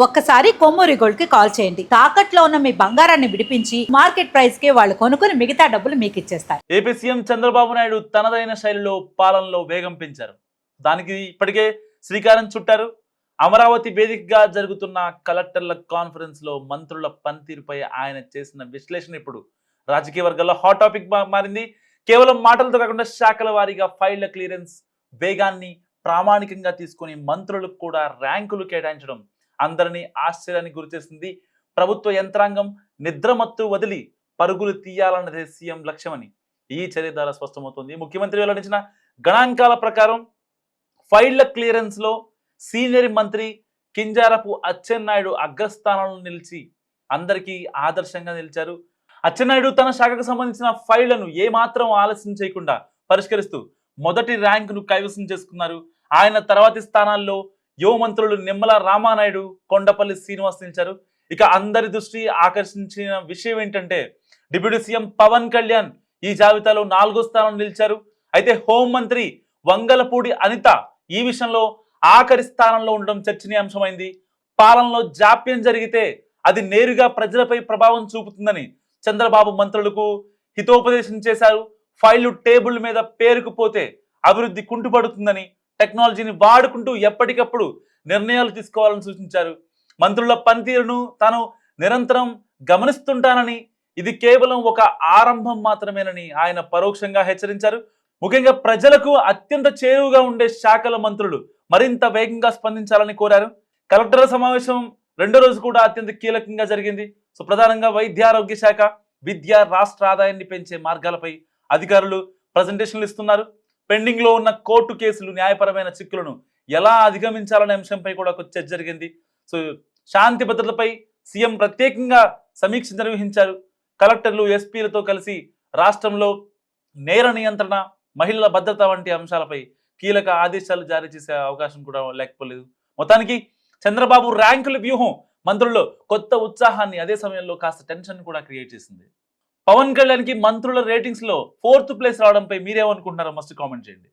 ఒక్కసారి కొమ్మూరి గోల్డ్ కి కాల్ చేయండి. తాకట్లో ఉన్న మీ బంగారాన్ని విడిపించి మార్కెట్ ప్రైస్ కి వాళ్ళు కొనుక్కుని మిగతా డబ్బులు మీకు ఇచ్చేస్తారు. ఏపీ సీఎం చంద్రబాబు నాయుడు తనదైన శైలిలో పాలనలో వేగం పెంచారు. దానికి ఇప్పటికే శ్రీకారం చుట్టారు. అమరావతి వేదికగా జరుగుతున్న కలెక్టర్ల కాన్ఫరెన్స్ లో మంత్రుల పనితీరుపై ఆయన చేసిన విశ్లేషణ ఇప్పుడు రాజకీయ వర్గాల్లో హాట్ టాపిక్ మారింది. కేవలం మాటలతో కాకుండా శాఖల వారీగా ఫైళ్ల క్లియరెన్స్ వేగాన్ని ప్రామాణికంగా తీసుకుని మంత్రులకు కూడా ర్యాంకులు కేటాయించడం అందరినీ ఆశ్చర్యానికి గురిచేసింది. ప్రభుత్వ యంత్రాంగం నిద్రమత్తు వదిలి పరుగులు తీయాలన్నదే సీఎం లక్ష్యమని ఈ చర్య ద్వారా స్పష్టమవుతుంది. ముఖ్యమంత్రి వెల్లడించిన గణాంకాల ప్రకారం ఫైళ్ల క్లియరెన్స్ లో సీనియర్ మంత్రి కింజారపు అచ్చెన్నాయుడు అగ్రస్థానంలో నిలిచి అందరికీ ఆదర్శంగా నిలిచారు. అచ్చెన్నాయుడు తన శాఖకు సంబంధించిన ఫైళ్లను ఏమాత్రం ఆలస్యం చేయకుండా పరిష్కరిస్తూ మొదటి ర్యాంకును కైవసం చేసుకున్నారు. ఆయన తర్వాతి స్థానాల్లో యువ మంత్రులు నిమ్మల రామానాయుడు, కొండపల్లి శ్రీనివాస్ నిలిచారు. ఇక అందరి దృష్టి ఆకర్షించిన విషయం ఏంటంటే డిప్యూటీ సీఎం పవన్ కళ్యాణ్ ఈ జాబితాలో 4వ స్థానంలో నిలిచారు. అయితే హోంమంత్రి వంగలపూడి అనిత ఈ విషయంలో ఆఖరి స్థానంలో ఉండడం చర్చనీయాంశమైంది. పాలనలో జాప్యం జరిగితే అది నేరుగా ప్రజలపై ప్రభావం చూపుతుందని చంద్రబాబు మంత్రులకు హితోపదేశం చేశారు. ఫైళ్లు టేబుల్ మీద పేరుకుపోతే అభివృద్ధి కుంటుపడుతుందని, టెక్నాలజీని వాడుకుంటూ ఎప్పటికప్పుడు నిర్ణయాలు తీసుకోవాలని సూచించారు. మంత్రుల పనితీరును తాను నిరంతరం గమనిస్తుంటానని, ఇది కేవలం ఒక ఆరంభం మాత్రమేనని ఆయన పరోక్షంగా హెచ్చరించారు. ముఖ్యంగా ప్రజలకు అత్యంత చేరువుగా ఉండే శాఖల మంత్రులు మరింత వేగంగా స్పందించాలని కోరారు. కలెక్టర్ల సమావేశం 2వ రోజు కూడా అత్యంత కీలకంగా జరిగింది. సో ప్రధానంగా వైద్యారోగ్య శాఖ, విద్య, రాష్ట్ర ఆదాయాన్ని పెంచే మార్గాలపై అధికారులు ప్రజెంటేషన్లు ఇస్తున్నారు. పెండింగ్ లో ఉన్న కోర్టు కేసులు, న్యాయపరమైన చిక్కులను ఎలా అధిగమించాలనే అంశంపై కూడా ఒక చర్చ జరిగింది. సో శాంతి భద్రతపై సీఎం ప్రత్యేకంగా సమీక్ష నిర్వహించారు. కలెక్టర్లు, ఎస్పీలతో కలిసి రాష్ట్రంలో నేర నియంత్రణ, మహిళల భద్రత వంటి అంశాలపై కీలక ఆదేశాలు జారీ చేసే అవకాశం కూడా లేకపోలేదు. మొత్తానికి చంద్రబాబు ర్యాంకుల వ్యూహం మంత్రుల్లో కొత్త ఉత్సాహాన్ని, అదే సమయంలో కాస్త టెన్షన్ కూడా క్రియేట్ చేసింది. పవన్ కళ్యాణ్కి మంత్రుల రేటింగ్స్ లో 4th ప్లేస్ రావడంపై మీరేమనుకుంటున్నారో మస్ట్ కామెంట్ చేయండి.